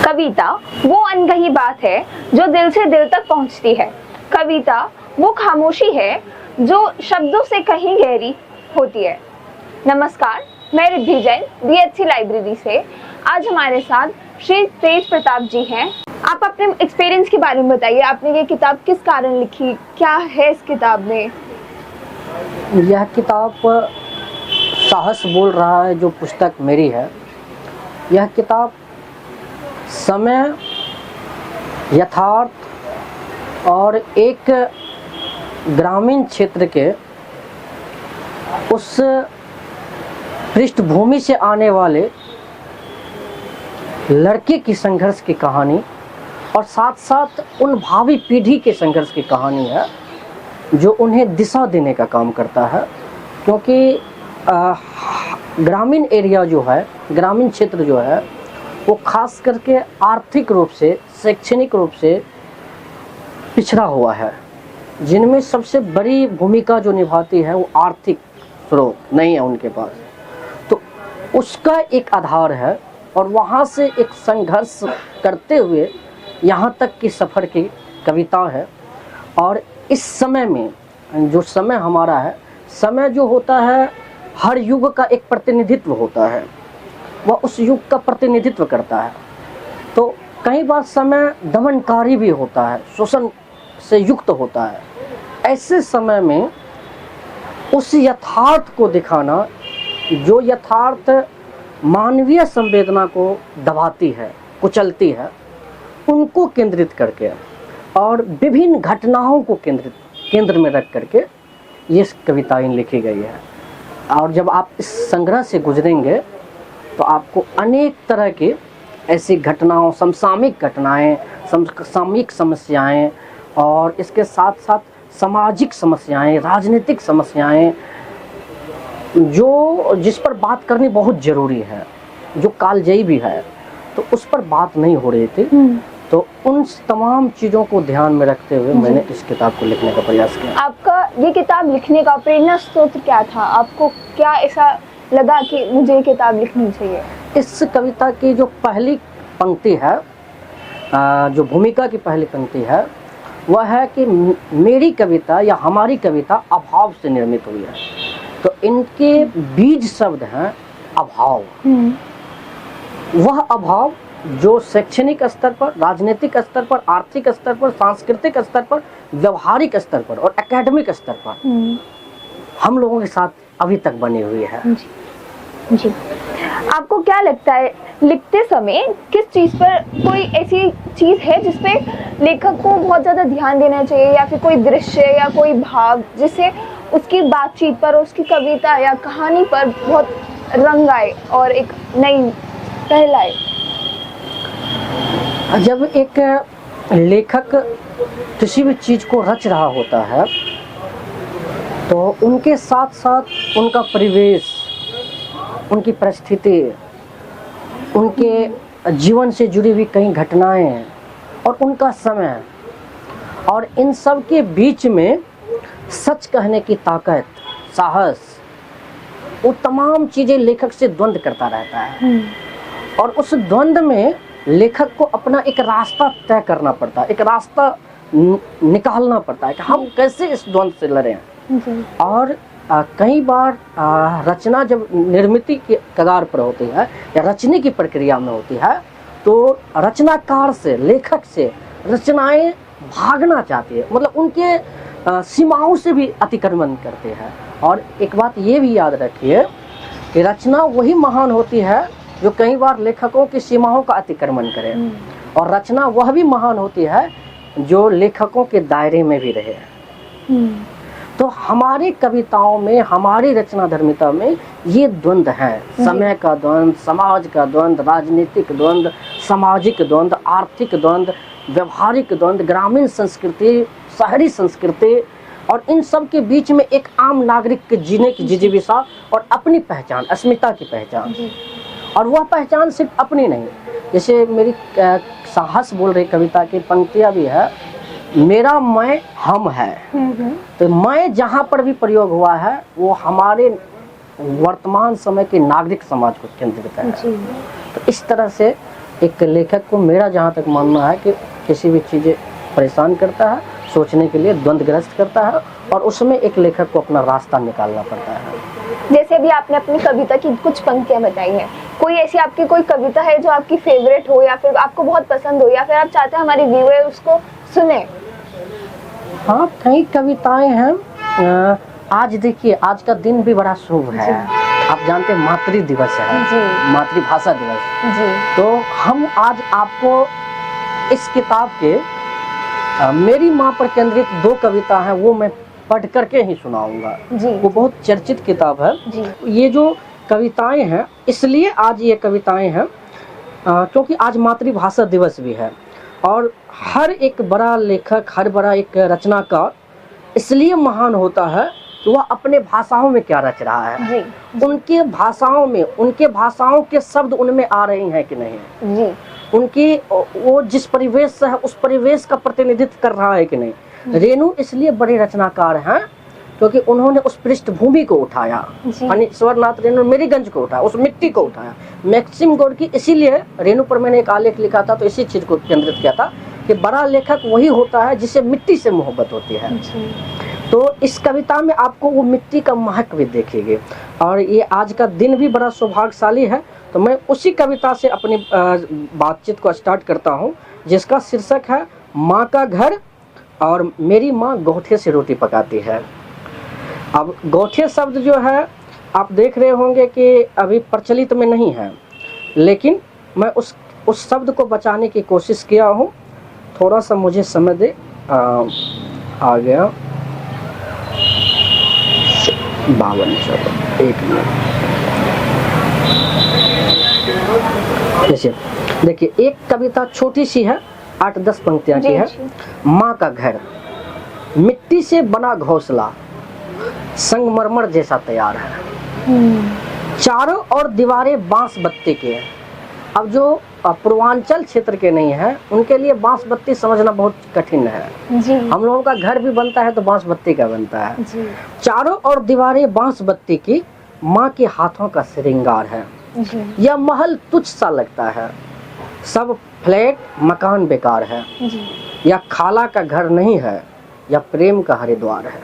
कविता वो अनकही बात है जो दिल से दिल तक पहुंचती है। कविता वो खामोशी है जो शब्दों से कहीं गहरी होती है। नमस्कार, मैं रिद्धि जैन बीएचसी लाइब्रेरी से। आज हमारे साथ श्री तेज प्रताप जी हैं। आप अपने एक्सपीरियंस के बारे में बताइए, आपने ये किताब किस कारण लिखी, क्या है इस किताब में? यह किताब साहस बोल रहा है जो पुस्तक मेरी है। यह किताब समय, यथार्थ और एक ग्रामीण क्षेत्र के उस पृष्ठभूमि से आने वाले लड़के की संघर्ष की कहानी और साथ साथ उन भावी पीढ़ी के संघर्ष की कहानी है जो उन्हें दिशा देने का काम करता है। क्योंकि ग्रामीण एरिया जो है, ग्रामीण क्षेत्र जो है, वो खास करके आर्थिक रूप से, शैक्षणिक रूप से पिछड़ा हुआ है। जिनमें सबसे बड़ी भूमिका जो निभाती है वो आर्थिक स्रोत नहीं है उनके पास, तो उसका एक आधार है और वहाँ से एक संघर्ष करते हुए यहाँ तक की सफ़र की कविता है। और इस समय में जो समय हमारा है, समय जो होता है हर युग का एक प्रतिनिधित्व होता है, वह उस युग का प्रतिनिधित्व करता है। तो कई बार समय दमनकारी भी होता है, शोषण से युक्त होता है। ऐसे समय में उस यथार्थ को दिखाना, जो यथार्थ मानवीय संवेदना को दबाती है, कुचलती है, उनको केंद्रित करके और विभिन्न घटनाओं को केंद्र में रख करके ये कविताएं लिखी गई है। और जब आप इस संग्रह से गुजरेंगे तो आपको अनेक तरह की ऐसी घटनाओं, समसामयिक घटनाएं, समसामयिक समस्याएं और इसके साथ साथ सामाजिक समस्याएं, राजनीतिक समस्याएं जिस पर बात करनी बहुत ज़रूरी है, जो कालजयी भी है, तो उस पर बात नहीं हो रही थी। तो उन तमाम चीज़ों को ध्यान में रखते हुए मैंने इस किताब को लिखने का प्रयास किया। आपका ये किताब लिखने का प्रेरणा स्रोत क्या था? आपको क्या ऐसा लगा कि मुझे ये किताब लिखनी चाहिए? इस कविता की जो पहली पंक्ति है, जो भूमिका की पहली पंक्ति है, वह है कि मेरी कविता या हमारी कविता अभाव से निर्मित हुई है। तो इनके बीज शब्द हैं अभाव। वह अभाव जो शैक्षणिक स्तर पर, राजनीतिक स्तर पर, आर्थिक स्तर पर, सांस्कृतिक स्तर पर, व्यवहारिक स्तर पर और एकेडमिक स्तर पर हम लोगों के साथ अभी तक बनी हुई है। जी। आपको क्या लगता है, लिखते समय किस चीज़ पर, कोई ऐसी चीज़ है जिस पे लेखक को बहुत ज़्यादा ध्यान देना चाहिए, या फिर कोई दृश्य या कोई भाव जिससे उसकी बातचीत पर, उसकी कविता या कहानी पर बहुत रंग आए और एक नई पहल आए? जब एक लेखक किसी भी चीज़ को रच रहा होता है तो उनके साथ साथ उनका परिवेश, उनकी परिस्थिति, उनके जीवन से जुड़ी हुई कई घटनाएं और उनका समय, और इन सब के बीच में सच कहने की ताकत, साहस, वो तमाम चीज़ें लेखक से द्वंद्व करता रहता है। और उस द्वंद्व में लेखक को अपना एक रास्ता तय करना पड़ता है, एक रास्ता निकालना पड़ता है कि हम कैसे इस द्वंद्व से लड़ें। और कई बार रचना जब निर्मित के कगार पर होती है या रचने की प्रक्रिया में होती है, तो रचनाकार से, लेखक से रचनाएं भागना चाहती है, मतलब उनके सीमाओं से भी अतिक्रमण करते हैं। और एक बात ये भी याद रखिए कि रचना वही महान होती है जो कई बार लेखकों की सीमाओं का अतिक्रमण करे, और रचना वह भी महान होती है जो लेखकों के दायरे में भी रहे। तो हमारी कविताओं में, हमारी रचना धर्मिता में ये द्वंद्व है, समय का द्वंद्व, समाज का द्वंद्व, राजनीतिक द्वंद्व, सामाजिक द्वंद्व, आर्थिक द्वंद्व, व्यवहारिक द्वंद्व, ग्रामीण संस्कृति, शहरी संस्कृति, और इन सब के बीच में एक आम नागरिक के जीने की जिजीविषा और अपनी पहचान, अस्मिता की पहचान। और वह पहचान सिर्फ अपनी नहीं, जैसे मेरी साहस बोल रही कविता की पंक्तियाँ भी है, मेरा मैं हम है। तो मैं जहाँ पर भी प्रयोग हुआ है वो हमारे वर्तमान समय के नागरिक समाज को केंद्रित है। तो इस तरह से एक लेखक को मेरा जहाँ तक मानना है कि किसी भी चीज़ें परेशान करता है, सोचने के लिए द्वंद्वग्रस्त करता है, और उसमें एक लेखक को अपना रास्ता निकालना पड़ता है। जैसे अभी आपने अपनी कविता की कुछ पंक्तियां बताई हैं, कोई ऐसी आपकी कोई कविता है जो आपकी फेवरेट हो या फिर आपको बहुत पसंद हो या फिर आप चाहते हैं हमारे व्यूअर उसको सुने? हाँ, कई कविताएं हैं। आज देखिए, आज का दिन भी बड़ा शुभ है। आप जानते हैं मातृ दिवस है, मातृभाषा दिवस जी। तो हम आज आपको इस किताब के मेरी माँ पर केंद्रित 2 कविता हैं, वो मैं पढ़ करके ही सुनाऊंगा जी। वो बहुत चर्चित किताब है जी। ये जो कविताएं हैं, इसलिए आज ये कविताएं हैं क्योंकि आज मातृभाषा दिवस भी है, और हर एक बड़ा लेखक, हर बड़ा एक रचनाकार इसलिए महान होता है कि वह अपने भाषाओं में क्या रच रहा है। जी। उनके भाषाओं में, उनके भाषाओं के शब्द उनमें आ रहे हैं कि नहीं, जी। उनकी वो जिस परिवेश से है उस परिवेश का प्रतिनिधित्व कर रहा है कि नहीं। रेणु इसलिए बड़े रचनाकार हैं क्योंकि उन्होंने उस पृष्ठभूमि को उठाया, स्वरनाथ रेणु मेरीगंज को उठाया, उस मिट्टी को उठाया। मैक्सिम गोर्की, इसीलिए रेणु पर मैंने एक आलेख लिखा था तो इसी चीज को केंद्रित किया था कि बड़ा लेखक वही होता है जिसे मिट्टी से मोहब्बत होती है। तो इस कविता में आपको वो मिट्टी का महक भी देखेंगे, और ये आज का दिन भी बड़ा सौभाग्यशाली है। तो मैं उसी कविता से अपनी बातचीत को स्टार्ट करता हूँ, जिसका शीर्षक है माँ का घर और मेरी माँ गोठे से रोटी पकाती है। अब गोठे शब्द जो है आप देख रहे होंगे कि अभी प्रचलित में नहीं है, लेकिन मैं उस शब्द को बचाने की कोशिश किया हूँ। थोड़ा सा मुझे समय दे। आ गया 52 चलो 1 मिनट। जैसे देखिए, एक कविता छोटी सी है, 8-10 पंक्तियां की है। माँ का घर, मिट्टी से बना घोंसला संगमरमर जैसा तैयार है, चारों ओर दीवारें बांस बत्ती के। अब जो पूर्वांचल क्षेत्र के नहीं है उनके लिए बांस बत्ती समझना बहुत कठिन है। जी। हम लोगों का घर भी बनता है तो बांस बत्ती का बनता है। जी। चारों ओर दीवारें बांस बत्ती की, माँ के हाथों का श्रृंगार है। जी। यह महल तुच्छ सा लगता है, सब फ्लैट मकान बेकार है। जी। यह खाला का घर नहीं है, यह प्रेम का हरिद्वार है।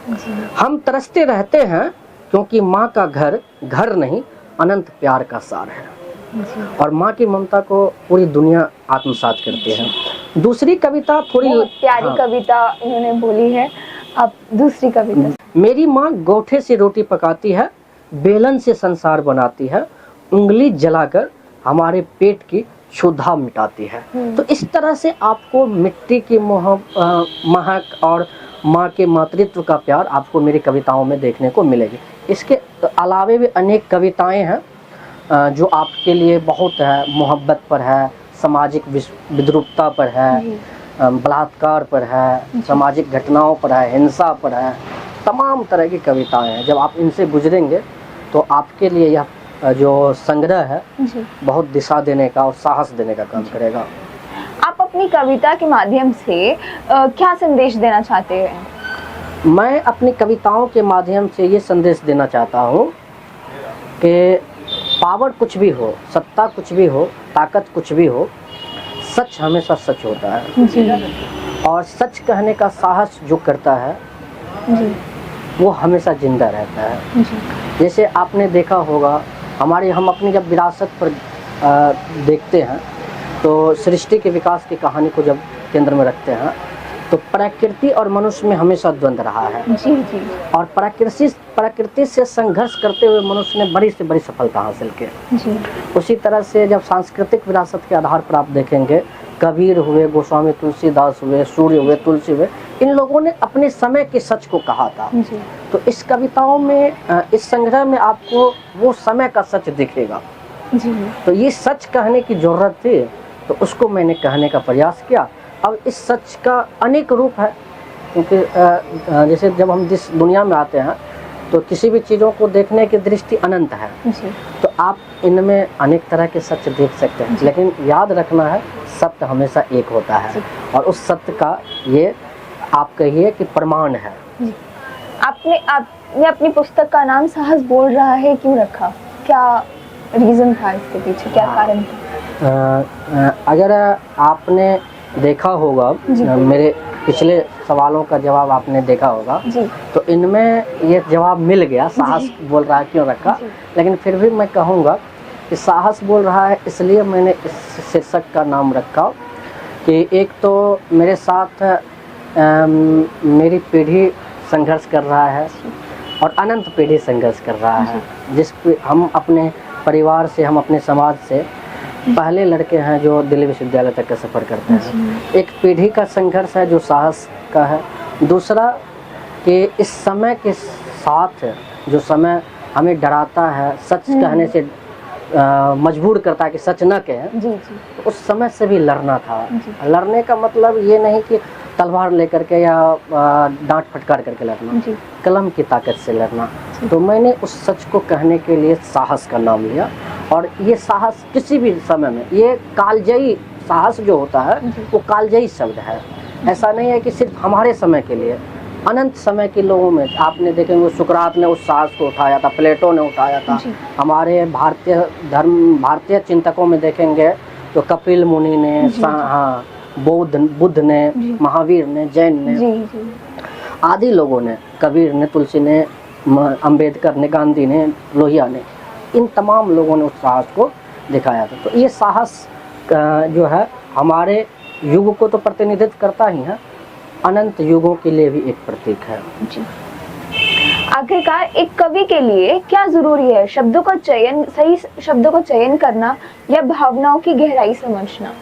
जी। हम तरसते रहते हैं क्योंकि माँ का घर घर नहीं, अनंत प्यार का सार है। जी। और माँ की ममता को पूरी दुनिया आत्मसात करती है। दूसरी कविता थोड़ी प्यारी कविता इन्होंने बोली है। अब दूसरी कविता, मेरी माँ गोठे से रोटी पकाती है, बेलन से संसार बनाती है, उंगली जलाकर हमारे पेट की क्षुधा मिटाती है। तो इस तरह से आपको मिट्टी की महक और माँ के मातृत्व का प्यार आपको मेरी कविताओं में देखने को मिलेगी। इसके अलावे भी अनेक कविताएं हैं जो आपके लिए बहुत है, मोहब्बत पर है, सामाजिक विद्रूपता पर है, बलात्कार पर है, सामाजिक घटनाओं पर है, हिंसा पर है, तमाम तरह की कविताएं हैं। जब आप इनसे गुजरेंगे तो आपके लिए यह जो संग्रह है बहुत दिशा देने का और साहस देने का काम करेगा। आप अपनी कविता के माध्यम से क्या संदेश देना चाहते हैं? मैं अपनी कविताओं के माध्यम से ये संदेश देना चाहता हूँ कि पावर कुछ भी हो, सत्ता कुछ भी हो, ताकत कुछ भी हो, सच हमेशा सच होता है। जी। और सच कहने का साहस जो करता है जी। वो हमेशा जिंदा रहता है। जी। जैसे आपने देखा होगा, हम अपनी जब विरासत पर देखते हैं तो सृष्टि के विकास की कहानी को जब केंद्र में रखते हैं तो प्रकृति और मनुष्य में हमेशा द्वंद्व रहा है। जी। जी। और प्रकृति से संघर्ष करते हुए मनुष्य ने बड़ी से बड़ी सफलता हासिल की। जी। उसी तरह से जब सांस्कृतिक विरासत के आधार पर आप देखेंगे, कबीर हुए, गोस्वामी तुलसीदास हुए, सूर्य हुए, तुलसी हुए, इन लोगों ने अपने समय के सच को कहा था। जी। तो इस कविताओं में, इस संग्रह में आपको वो समय का सच दिखेगा। जी। तो ये सच कहने की जरूरत थी, तो उसको मैंने कहने का प्रयास किया। अब इस सच का अनेक रूप है, क्योंकि जैसे जब हम जिस दुनिया में आते हैं तो किसी भी चीज़ों को देखने की दृष्टि अनंत है। जी। तो आप इनमें अनेक तरह के सत्य देख सकते हैं, लेकिन याद रखना है सत्य हमेशा एक होता है, और उस सत्य का ये आप कहिए कि प्रमाण है। जी। आपने अपनी पुस्तक का नाम साहस बोल रहा है क्यों रखा? क्या रीजन था इसके पीछे, क्या कारण था? अगर आपने देखा होगा, जी। मेरे पिछले सवालों का जवाब आपने देखा होगा, जी तो इनमें ये जवाब मिल गया। साहस बोल रहा है क्यों रखा, जी। लेकिन फिर भी मैं कहूँगा कि साहस बोल रहा है इसलिए मैंने इस शीर्षक का नाम रखा कि एक तो मेरे साथ मेरी पीढ़ी संघर्ष कर रहा है और अनंत पीढ़ी संघर्ष कर रहा है, हम अपने परिवार से, हम अपने समाज से पहले लड़के हैं जो दिल्ली विश्वविद्यालय तक का सफ़र करते हैं। एक पीढ़ी का संघर्ष है जो साहस का है। दूसरा कि इस समय के साथ जो समय हमें डराता है, सच कहने से मजबूर करता है कि सच न कहें, जी जी तो उस समय से भी लड़ना था। जी। लड़ने का मतलब ये नहीं कि तलवार लेकर के या डांट फटकार करके लड़ना, जी कलम की ताकत से लड़ना। तो मैंने उस सच को कहने के लिए साहस का नाम लिया। और ये साहस किसी भी समय में, ये कालजयी साहस जो होता है वो कालजयी शब्द है। ऐसा नहीं है कि सिर्फ हमारे समय के लिए, अनंत समय के लोगों में आपने देखेंगे सुकरात ने उस साहस को उठाया था, प्लेटो ने उठाया था। हमारे भारतीय चिंतकों में देखेंगे तो कपिल मुनि ने, हाँ, बुद्ध ने, महावीर ने, जैन ने, जी जी आदि लोगों ने, कबीर ने, तुलसी ने, अंबेडकर ने, गांधी ने, लोहिया ने, इन तमाम लोगों ने उस साहस को दिखाया था। तो ये साहस जो है हमारे युग को तो प्रतिनिधित्व करता ही है, अनंत युगों के लिए भी एक प्रतीक है। जी। आखिरकार एक कवि के लिए क्या जरूरी है? शब्दों का चयन, सही शब्दों का चयन करना या भावनाओं की गहराई समझना?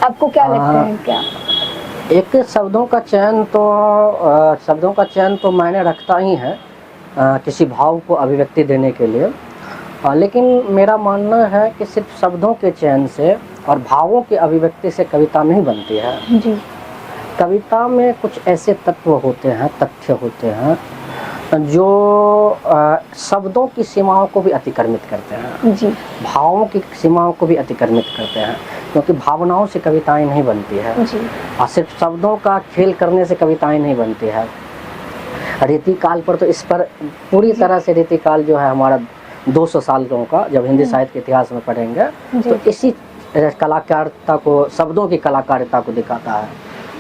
आपको क्या लगता है? क्या एक शब्दों का चयन तो मायने रखता ही है किसी भाव को अभिव्यक्ति देने के लिए, लेकिन मेरा मानना है कि सिर्फ शब्दों के चयन से और भावों की अभिव्यक्ति से कविता नहीं बनती है। जी कविता में कुछ ऐसे तत्व होते हैं, तथ्य होते हैं जो शब्दों की सीमाओं को भी अतिक्रमित करते हैं, जी भावों की सीमाओं को भी अतिक्रमित करते हैं, क्योंकि भावनाओं से कविताएं नहीं बनती है जी और सिर्फ शब्दों का खेल करने से कविताएं नहीं बनती है। रीतिकाल पर तो इस पर पूरी तरह से रीतिकाल जो है हमारा 200 सालों का, जब हिंदी साहित्य के इतिहास में पढ़ेंगे तो इसी कलाकारिता को, शब्दों की कलाकारिता को दिखाता है।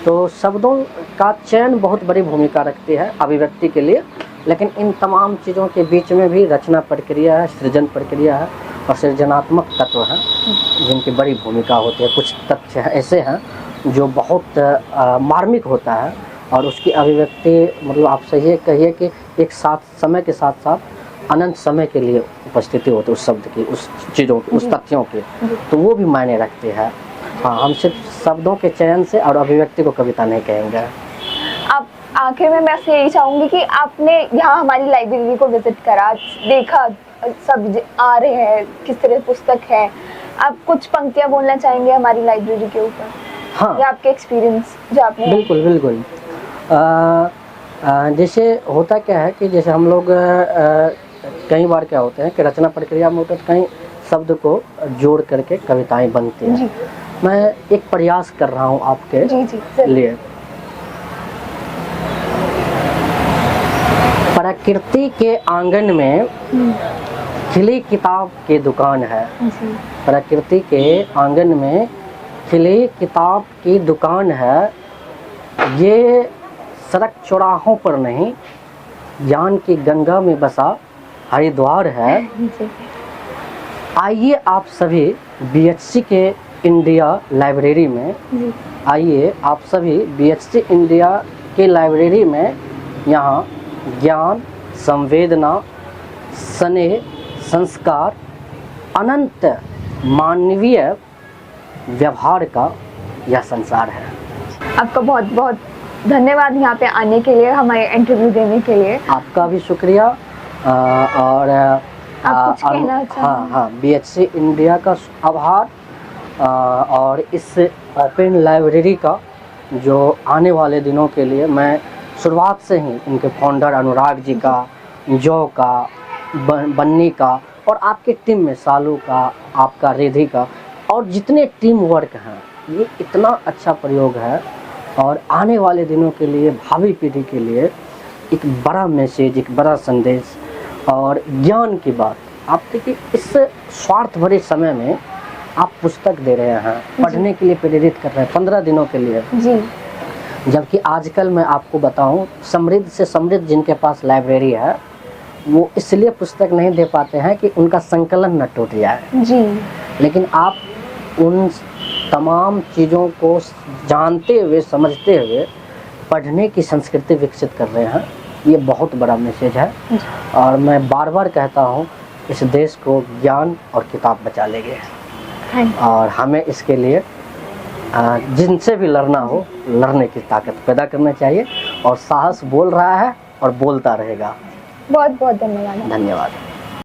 तो शब्दों का चयन बहुत बड़ी भूमिका रखती है अभिव्यक्ति के लिए, लेकिन इन तमाम चीज़ों के बीच में भी रचना प्रक्रिया है, सृजन प्रक्रिया है और सृजनात्मक तत्व हैं जिनकी बड़ी भूमिका होती है। कुछ तथ्य ऐसे हैं जो बहुत मार्मिक होता है और उसकी अभिव्यक्ति, मतलब आप सही कहिए कि एक साथ समय के साथ साथ अनंत समय के लिए उपस्थिति होती है उस शब्द की, उस चीज़ों की, उस तथ्यों की, तो वो भी मायने रखते हैं। हाँ, हम सिर्फ शब्दों के चयन से और अभिव्यक्ति को कविता नहीं कहेंगे। आप आखिर में मैं आपसे यही चाहूंगी कि आपने यहाँ हमारी लाइब्रेरी को विजिट करा, देखा सब आ रहे हैं, किस तरह पुस्तक है, आप कुछ पंक्तियाँ बोलना चाहेंगे हमारी लाइब्रेरी के ऊपर? हाँ, या आपके एक्सपीरियंस जो आपने? बिल्कुल बिल्कुल। जैसे होता क्या है कि जैसे हम लोग कई बार क्या होते हैं कि रचना प्रक्रिया में होता है तो कई शब्द को जोड़ करके कविताएं बनती हैं। मैं एक प्रयास कर रहा हूँ आपके लिए। प्रकृति के आंगन में खिली किताब की दुकान है, प्रकृति के आंगन में खिली किताब की दुकान है, ये सड़क चौराहों पर नहीं, ज्ञान की गंगा में बसा हरिद्वार है। आइए आप सभी BHC के इंडिया लाइब्रेरी में, आइए आप सभी BHC इंडिया के लाइब्रेरी में, यहाँ ज्ञान, संवेदना, स्नेह, संस्कार, अनंत मानवीय व्यवहार का यह संसार है। आपका बहुत बहुत धन्यवाद यहाँ पे आने के लिए, हमारे इंटरव्यू देने के लिए। आपका भी शुक्रिया। और आप कुछ कहना चाहेंगे? हाँ, BHC इंडिया का आभार और इस ओपन लाइब्रेरी का जो आने वाले दिनों के लिए मैं शुरुआत से ही इनके फाउंडर अनुराग जी का, जो का, बन्नी का और आपके टीम में सालू का, आपका रिधि का और जितने टीम वर्क हैं, ये इतना अच्छा प्रयोग है और आने वाले दिनों के लिए, भावी पीढ़ी के लिए एक बड़ा मैसेज, एक बड़ा संदेश और ज्ञान की बात। आप देखिए, इस स्वार्थ भरे समय में आप पुस्तक दे रहे हैं, पढ़ने के लिए प्रेरित कर रहे हैं 15 दिनों के लिए। जी। जबकि आजकल मैं आपको बताऊं, समृद्ध से समृद्ध जिनके पास लाइब्रेरी है, वो इसलिए पुस्तक नहीं दे पाते हैं कि उनका संकलन न टूट जाए। जी। लेकिन आप उन तमाम चीज़ों को जानते हुए, समझते हुए पढ़ने की संस्कृति विकसित कर रहे हैं। ये बहुत बड़ा मैसेज है और मैं बार बार कहता हूँ, इस देश को ज्ञान और किताब बचा लेंगे और हमें इसके लिए जिनसे भी लड़ना हो, लड़ने की ताकत पैदा करना चाहिए और साहस बोल रहा है और बोलता रहेगा। बहुत बहुत धन्यवाद। धन्यवाद।